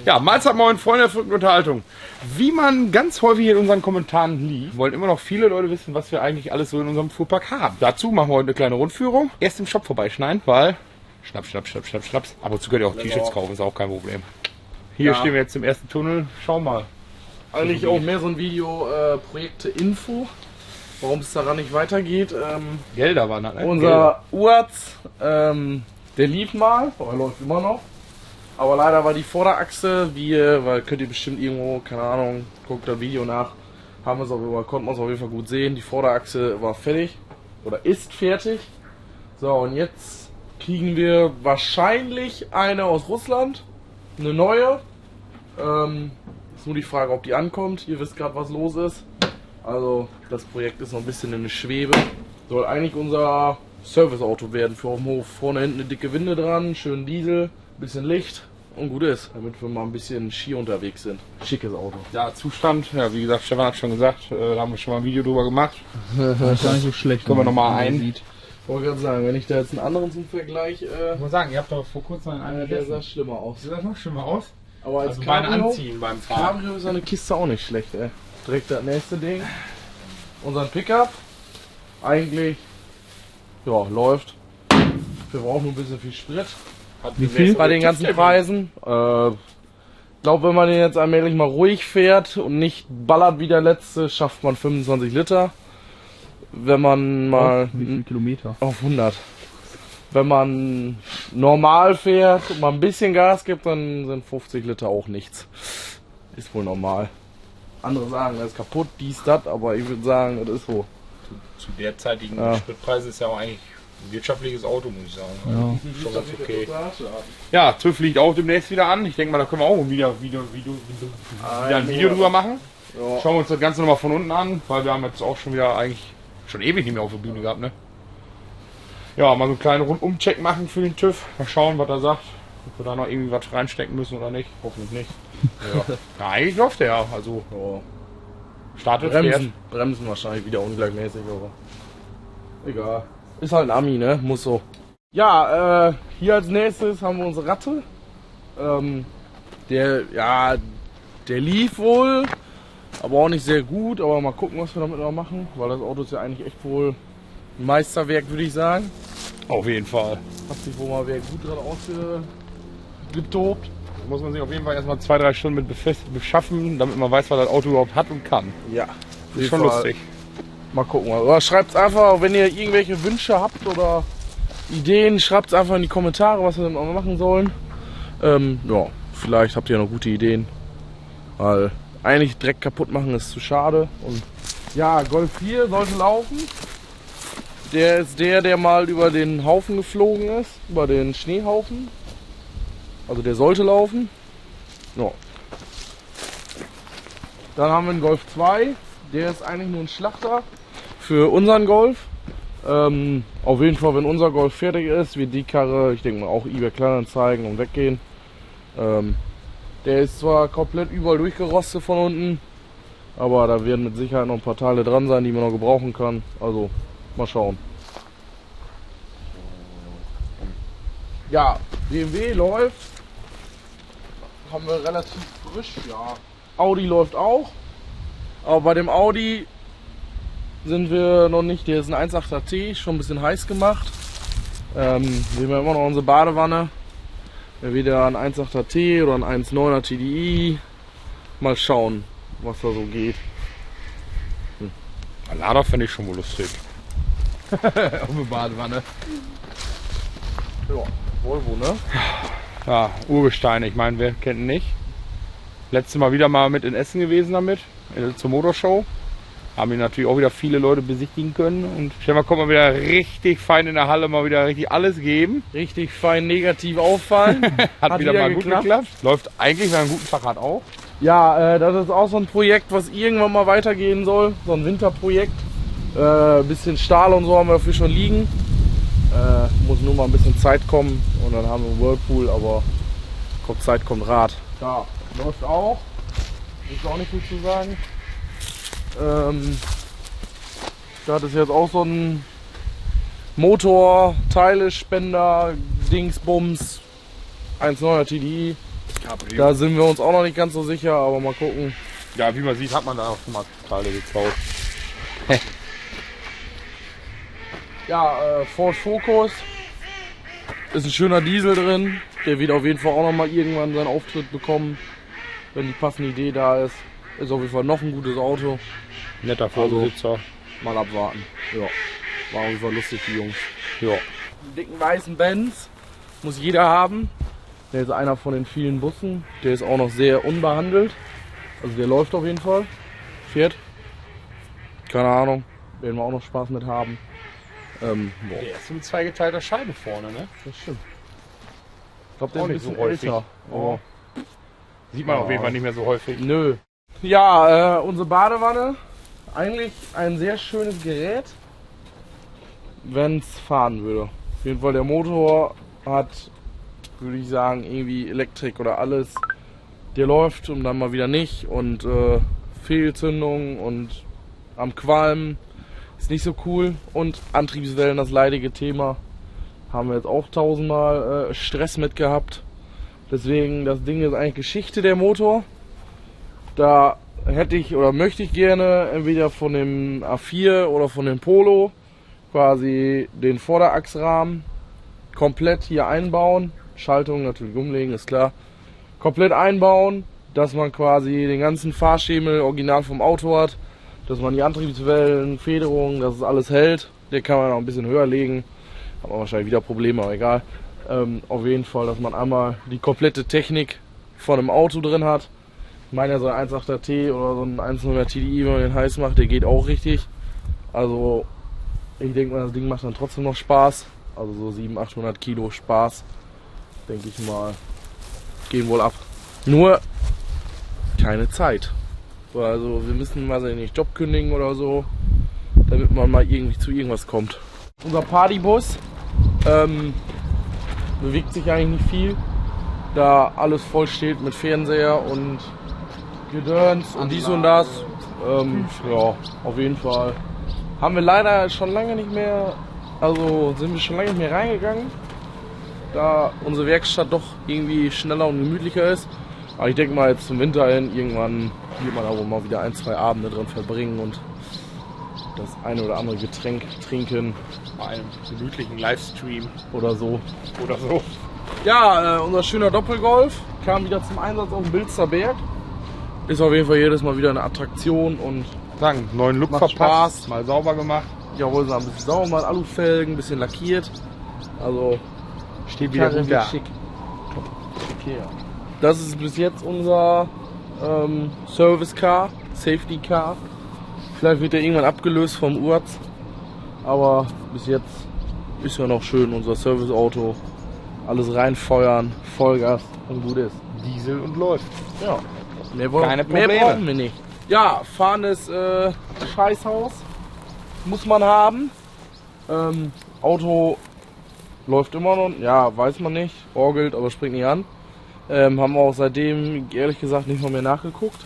Ja, Mahlzeit, moin, Freunde der verrückten Unterhaltung. Wie man ganz häufig in unseren Kommentaren liest, wollen immer noch viele Leute wissen, was wir eigentlich alles so in unserem Fuhrpark haben. Dazu machen wir heute eine kleine Rundführung. Erst im Shop vorbeischneiden, weil Schnaps. Ab und zu könnt ihr auch T-Shirts kaufen, ist auch kein Problem. Hier stehen wir jetzt im ersten Tunnel. Schau mal. Eigentlich auch mehr so ein Video, Projekte-Info, warum es daran nicht weitergeht. Gelder waren das, ne? Unser UAZ, der lief mal, aber er läuft immer noch. Aber leider war die Vorderachse, weil könnt ihr bestimmt irgendwo, keine Ahnung, guckt das Video nach, konnten wir es auf jeden Fall gut sehen. Die Vorderachse war fertig oder ist fertig. So, und jetzt kriegen wir wahrscheinlich eine aus Russland, eine neue. Ist nur die Frage, ob die ankommt. Ihr wisst gerade, was los ist. Also das Projekt ist noch ein bisschen in der Schwebe. Soll eigentlich unser Serviceauto werden für auf dem Hof. Vorne hinten eine dicke Winde dran, schön Diesel, bisschen Licht und gut ist, damit wir mal ein bisschen Ski unterwegs sind. Schickes Auto. Ja, Zustand, ja, wie gesagt, Stefan hat schon gesagt, da haben wir schon mal ein Video drüber gemacht. Das ist gar nicht so schlecht. Können wir nochmal ein. Ich wollte gerade sagen, wenn ich da jetzt einen anderen zum Vergleich, Ich muss sagen, ihr habt doch vor kurzem einen der sah schlimmer aus. Sieht das noch schlimmer aus? Aber als Also beim Cabrio, Anziehen, beim Fahren. Cabrio ist eine Kiste auch nicht schlecht, ey. Direkt das nächste Ding. Unseren Pickup. Eigentlich, ja, läuft. Wir brauchen nur ein bisschen viel Sprit. Wie viel? Bei den ganzen Preisen. Ich glaube, wenn man den jetzt allmählich mal ruhig fährt und nicht ballert wie der letzte, schafft man 25 Liter. Wenn man mal Wie viele Kilometer? auf 100. Wenn man normal fährt und mal ein bisschen Gas gibt, dann sind 50 Liter auch nichts. Ist wohl normal. Andere sagen, das ist kaputt, dies, das, aber ich würde sagen, das ist so. Zu derzeitigen Ja. Spritpreisen ist ja auch eigentlich ein wirtschaftliches Auto, muss ich sagen. Ja. Schon ganz okay. Ja, TÜV liegt auch demnächst wieder an. Ich denke mal, da können wir auch wieder ein Video drüber machen. Ja. Schauen wir uns das Ganze nochmal von unten an, weil wir haben jetzt auch schon wieder eigentlich schon ewig nicht mehr auf der Bühne gehabt, ne? Ja, mal so einen kleinen Rundumcheck machen für den TÜV. Mal schauen, was er sagt. Ob wir da noch irgendwie was reinstecken müssen oder nicht. Hoffentlich nicht. Ja, ja, eigentlich läuft der ja. Also Ja. startet fährt. Bremsen wahrscheinlich wieder ungleichmäßig, aber egal. Ist halt ein Ami, ne? Muss so. Ja, hier als nächstes haben wir unsere Ratte. Der lief wohl, aber auch nicht sehr gut. Aber mal gucken, was wir damit noch machen, weil das Auto ist ja eigentlich echt wohl ein Meisterwerk, würde ich sagen. Auf jeden Fall. Hat sich wohl mal wer gut dran ausgetobt. Da muss man sich auf jeden Fall erstmal 2-3 Stunden mit beschaffen, damit man weiß, was das Auto überhaupt hat und kann. Ja, Das ist schon lustig. Mal gucken. Oder schreibt es einfach, wenn ihr irgendwelche Wünsche habt oder Ideen, schreibt es einfach in die Kommentare, was wir dann auch machen sollen. Ja, vielleicht habt ihr noch gute Ideen. Weil eigentlich direkt kaputt machen ist zu schade. Und ja, Golf 4 sollte laufen. Der ist der mal über den Haufen geflogen ist, über den Schneehaufen. Also der sollte laufen. Ja. Dann haben wir einen Golf 2. Der ist eigentlich nur ein Schlachter für unseren Golf. Auf jeden Fall, wenn unser Golf fertig ist, wird die Karre, ich denke mal, auch eBay Kleinanzeigen und weggehen. Der ist zwar komplett überall durchgerostet von unten, aber da werden mit Sicherheit noch ein paar Teile dran sein, die man noch gebrauchen kann. Also, mal schauen. Ja, BMW läuft. Haben wir relativ frisch, ja. Audi läuft auch. Aber bei dem Audi sind wir noch nicht, der ist ein 1.8er T, schon ein bisschen heiß gemacht. Wir haben ja immer noch unsere Badewanne. Wieder ein 1.8er T oder ein 1.9er TDI. Mal schauen, was da so geht. Ein Lader finde ich schon wohl lustig. Auf eine Badewanne. Ja, Volvo, ne? Ja, Urgestein, ich meine, wer kennt ihn nicht? Letztes Mal wieder mal mit in Essen gewesen damit, zur Motorshow. Haben ihn natürlich auch wieder viele Leute besichtigen können. Und Stefan kommt mal wieder richtig fein in der Halle, mal wieder richtig alles geben. Richtig fein negativ auffallen. Hat wieder mal gut geklappt. Läuft eigentlich, wenn er einen guten Tag hat, auch. Ja, das ist auch so ein Projekt, was irgendwann mal weitergehen soll. So ein Winterprojekt. Bisschen Stahl und so haben wir dafür schon liegen. Muss nur mal ein bisschen Zeit kommen und dann haben wir einen Whirlpool, aber kommt Zeit, kommt Rat. Ja, läuft auch. Ist auch nicht viel zu sagen. Das ist jetzt auch so ein Motor, Teile, Spender, Dingsbums, 1.9er TDI. Cabrio. Da sind wir uns auch noch nicht ganz so sicher, aber mal gucken. Ja, wie man sieht, hat man da auch schon mal Teile geklaut. Ja, Ford Focus. Ist ein schöner Diesel drin. Der wird auf jeden Fall auch noch mal irgendwann seinen Auftritt bekommen, wenn die passende Idee da ist. Ist auf jeden Fall noch ein gutes Auto. Netter Vorbesitzer. Mal abwarten. Ja, war auf jeden Fall lustig, die Jungs. Ja. Den dicken weißen Benz muss jeder haben. Der ist einer von den vielen Bussen. Der ist auch noch sehr unbehandelt. Also der läuft auf jeden Fall. Fährt. Keine Ahnung. Werden wir auch noch Spaß mit haben. Boah. Der ist mit zweigeteilter Scheibe vorne, ne? Das stimmt. Ich glaube, der Auch ist ein nicht so bisschen häufig. älter. Oh. Sieht man auf jeden Fall nicht mehr so häufig. Nö. Ja, unsere Badewanne. Eigentlich ein sehr schönes Gerät, wenn es fahren würde. Auf jeden Fall der Motor hat, würde ich sagen, irgendwie Elektrik oder alles. Der läuft und dann mal wieder nicht und Fehlzündung und am Qualmen ist nicht so cool. Und Antriebswellen, das leidige Thema, haben wir jetzt auch tausendmal Stress mit gehabt. Deswegen, das Ding ist eigentlich Geschichte, der Motor. Da hätte ich oder möchte ich gerne entweder von dem A4 oder von dem Polo quasi den Vorderachsrahmen komplett hier einbauen. Schaltung natürlich umlegen, ist klar. Komplett einbauen, dass man quasi den ganzen Fahrschemel original vom Auto hat, dass man die Antriebswellen, Federung, dass es alles hält. Den kann man noch ein bisschen höher legen. Hat man wahrscheinlich wieder Probleme, aber egal. Auf jeden Fall, dass man einmal die komplette Technik von einem Auto drin hat. Ich meine ja, so ein 1.8er T oder so ein 1.0er TDI, wenn man den heiß macht, der geht auch richtig. Also ich denke mal, das Ding macht dann trotzdem noch Spaß. Also so 700-800 Kilo Spaß, denke ich mal, gehen wohl ab. Nur keine Zeit. Also wir müssen mal seinen Job kündigen oder so, damit man mal irgendwie zu irgendwas kommt. Unser Partybus bewegt sich eigentlich nicht viel, da alles voll steht mit Fernseher und Gedöns und dies und das. Ja, auf jeden Fall. Haben wir leider schon lange nicht mehr, also sind wir schon lange nicht mehr reingegangen, da unsere Werkstatt doch irgendwie schneller und gemütlicher ist. Aber ich denke mal jetzt zum Winter hin, irgendwann wird man aber mal wieder 1-2 Abende drin verbringen und das eine oder andere Getränk trinken. Bei einem gemütlichen Livestream Oder so. oder so. Ja, unser schöner Doppelgolf kam wieder zum Einsatz auf dem Bilster Berg. Ist auf jeden Fall jedes Mal wieder eine Attraktion und Sagen, neuen Look Macht verpasst, Spaß. mal sauber gemacht. jawohl, so ein bisschen sauber, mal Alufelgen, ein bisschen lackiert. Also Steht wieder Karre gut wird da. schick. Okay, ja. Das ist bis jetzt unser Service Car, Safety Car. Vielleicht wird er irgendwann abgelöst vom Urz, aber bis jetzt ist ja noch schön unser Service Auto. Alles reinfeuern, Vollgas und gut ist. Diesel und läuft. Ja, mehr Keine Probleme. mehr brauchen wir nicht. Ja, fahrendes Scheißhaus muss man haben. Auto läuft immer noch, ja, weiß man nicht, orgelt, aber springt nicht an. Haben wir auch seitdem, ehrlich gesagt, nicht mal mehr nachgeguckt.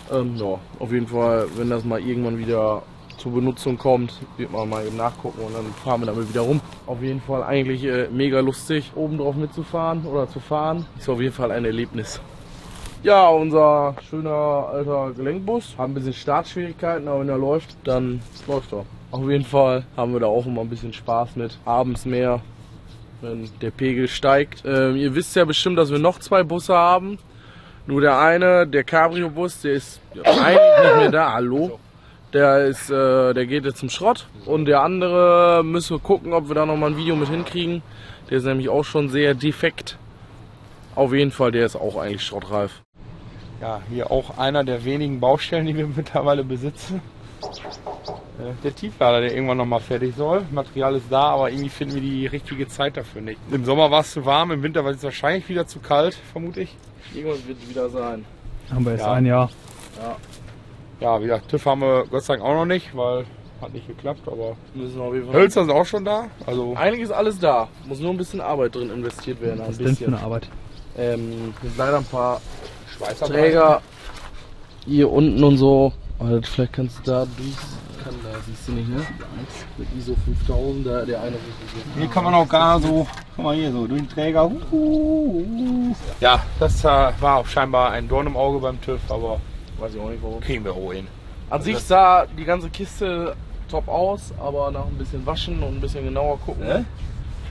Ja, auf jeden Fall, wenn das mal irgendwann wieder zur Benutzung kommt, wird man mal eben nachgucken und dann fahren wir damit wieder rum. Auf jeden Fall eigentlich mega lustig, oben drauf mitzufahren oder zu fahren. Ist auf jeden Fall ein Erlebnis. Ja, unser schöner alter Gelenkbus. Haben ein bisschen Startschwierigkeiten, aber wenn er läuft, dann läuft er. Auf jeden Fall haben wir da auch immer ein bisschen Spaß mit. Abends mehr, wenn der Pegel steigt. Ihr wisst ja bestimmt, dass wir noch 2 Busse haben. Nur der eine, der Cabrio-Bus, der ist eigentlich nicht mehr da. Hallo? Der geht jetzt zum Schrott. Und der andere müssen wir gucken, ob wir da nochmal ein Video mit hinkriegen. Der ist nämlich auch schon sehr defekt. Auf jeden Fall, der ist auch eigentlich schrottreif. Ja, hier auch einer der wenigen Baustellen, die wir mittlerweile besitzen. Der Tieflader, der irgendwann nochmal fertig soll. Material ist da, aber irgendwie finden wir die richtige Zeit dafür nicht. Im Sommer war es zu warm, im Winter war es wahrscheinlich wieder zu kalt, vermute ich. Irgendwas wird es wieder sein. Haben wir jetzt Ja. ein Jahr. Ja, wie gesagt, TÜV haben wir Gott sei Dank auch noch nicht, weil hat nicht geklappt, aber Müssen wir auf jeden Fall. Hölzer sind auch schon da. Also Eigentlich ist alles da. Muss nur ein bisschen Arbeit drin investiert werden. Ein Was ist denn für bisschen. eine Arbeit? Sind leider ein paar Schweißarbeit. Träger hier unten und so. Also vielleicht kannst du da durch. kann da, siehst du nicht, ne? Mit ISO 5000, der eine Hier kann man auch gar so, guck mal hier so, durch den Träger. Ja, das war auch scheinbar ein Dorn im Auge beim TÜV, aber weiß ich auch nicht warum. kriegen wir auch hin. An sich sah die ganze Kiste top aus, aber nach ein bisschen waschen und ein bisschen genauer gucken, Ein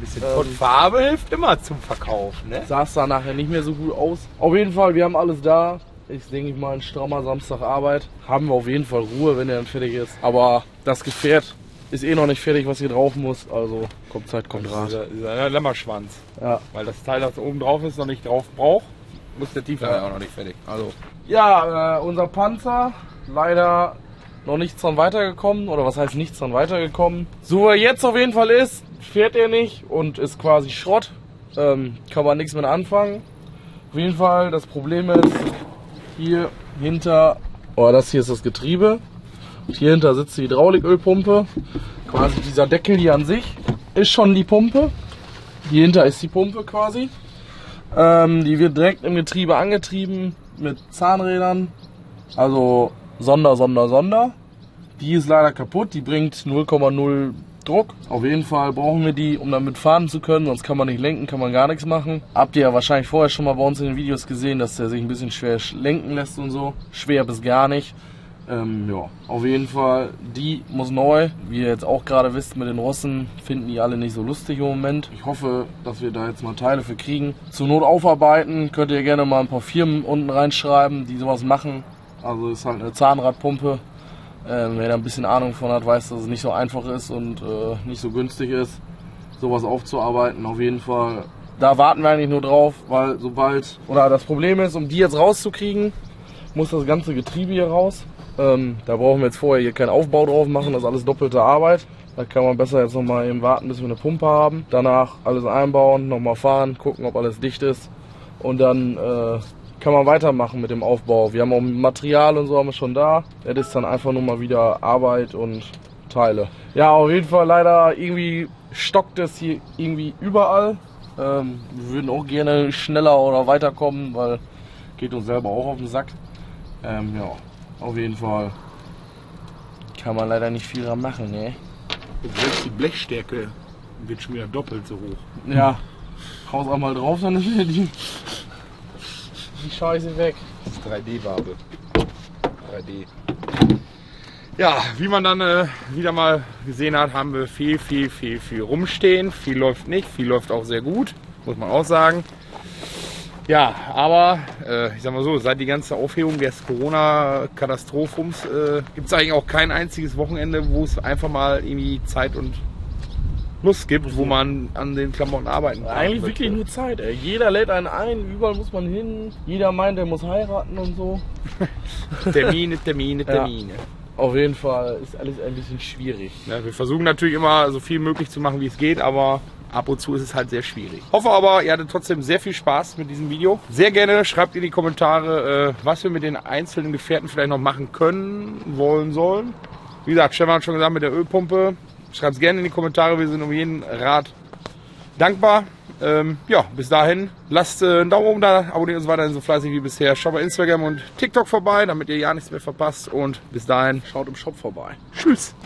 bisschen Farbe hilft immer zum Verkauf, ne? sah es da nachher nicht mehr so gut aus. Auf jeden Fall, wir haben alles da. Ist, denke ich mal, ein strammer Samstag Arbeit. Haben wir auf jeden Fall Ruhe, wenn der dann fertig ist. Aber das Gefährt ist eh noch nicht fertig, was hier drauf muss. Also kommt Zeit, kommt Rat. Dieser Lämmerschwanz. Ja. Weil das Teil, das oben drauf ist, noch nicht drauf braucht, muss der Tieflader auch noch nicht fertig. Also. Ja, unser Panzer leider noch nichts dran weitergekommen. Oder was heißt nichts dran weitergekommen? So wie er jetzt auf jeden Fall ist, fährt er nicht und ist quasi Schrott. Kann man nichts mit anfangen. Auf jeden Fall, das Problem ist, hier hinter, das hier ist das Getriebe. Und hier hinter sitzt die Hydraulikölpumpe. Quasi dieser Deckel hier an sich ist schon die Pumpe. Hier hinter ist die Pumpe quasi. Die wird direkt im Getriebe angetrieben mit Zahnrädern. Also Sonder. Die ist leider kaputt. Die bringt 0,0 Druck. Auf jeden Fall brauchen wir die, um damit fahren zu können, sonst kann man nicht lenken, kann man gar nichts machen. Habt ihr ja wahrscheinlich vorher schon mal bei uns in den Videos gesehen, dass der sich ein bisschen schwer lenken lässt und so. Schwer bis gar nicht. Ja, auf jeden Fall, die muss neu. Wie ihr jetzt auch gerade wisst, mit den Rossen finden die alle nicht so lustig im Moment. Ich hoffe, dass wir da jetzt mal Teile für kriegen. Zur Not aufarbeiten, könnt ihr gerne mal ein paar Firmen unten reinschreiben, die sowas machen. Also ist halt eine Zahnradpumpe. Wer da ein bisschen Ahnung von hat, weiß, dass es nicht so einfach ist und nicht so günstig ist, sowas aufzuarbeiten. Auf jeden Fall, da warten wir eigentlich nur drauf, weil das Problem ist, um die jetzt rauszukriegen, muss das ganze Getriebe hier raus. Da brauchen wir jetzt vorher hier keinen Aufbau drauf machen, das ist alles doppelte Arbeit. Da kann man besser jetzt nochmal eben warten, bis wir eine Pumpe haben. Danach alles einbauen, nochmal fahren, gucken, ob alles dicht ist und dann kann man weitermachen mit dem Aufbau. Wir haben auch Material und so haben wir schon da. Das ist dann einfach nur mal wieder Arbeit und Teile. Ja, auf jeden Fall leider irgendwie stockt es hier irgendwie überall. Wir würden auch gerne schneller oder weiterkommen, weil geht uns selber auch auf den Sack. Ja, auf jeden Fall kann man leider nicht viel dran machen, ne? Selbst die Blechstärke wird schon wieder doppelt so hoch. Ja, haus auch mal drauf, dann ist wieder die Scheiße weg. Das ist 3D-Wabe. 3D. Ja, wie man dann wieder mal gesehen hat, haben wir viel rumstehen. Viel läuft nicht, viel läuft auch sehr gut, muss man auch sagen. Ja, aber ich sag mal so, seit die ganze Aufhebung des Corona-Katastrophums gibt es eigentlich auch kein einziges Wochenende, wo es einfach mal irgendwie Zeit und Lust gibt, wo man an den Klamotten arbeiten kann. Eigentlich wirklich nur Zeit, ey. Jeder lädt einen ein, überall muss man hin. Jeder meint, er muss heiraten und so. Termine. Ja. Auf jeden Fall ist alles ein bisschen schwierig. Ja, wir versuchen natürlich immer so viel möglich zu machen, wie es geht, aber ab und zu ist es halt sehr schwierig. Hoffe aber, ihr hattet trotzdem sehr viel Spaß mit diesem Video. Sehr gerne schreibt in die Kommentare, was wir mit den einzelnen Gefährten vielleicht noch machen können, wollen, sollen. Wie gesagt, Stefan hat schon gesagt, mit der Ölpumpe. Schreibt es gerne in die Kommentare, wir sind um jeden Rat dankbar. Ja, bis dahin, lasst einen Daumen oben da, abonniert uns weiterhin so fleißig wie bisher. Schaut bei Instagram und TikTok vorbei, damit ihr ja nichts mehr verpasst. Und bis dahin, Schaut im Shop vorbei. tschüss.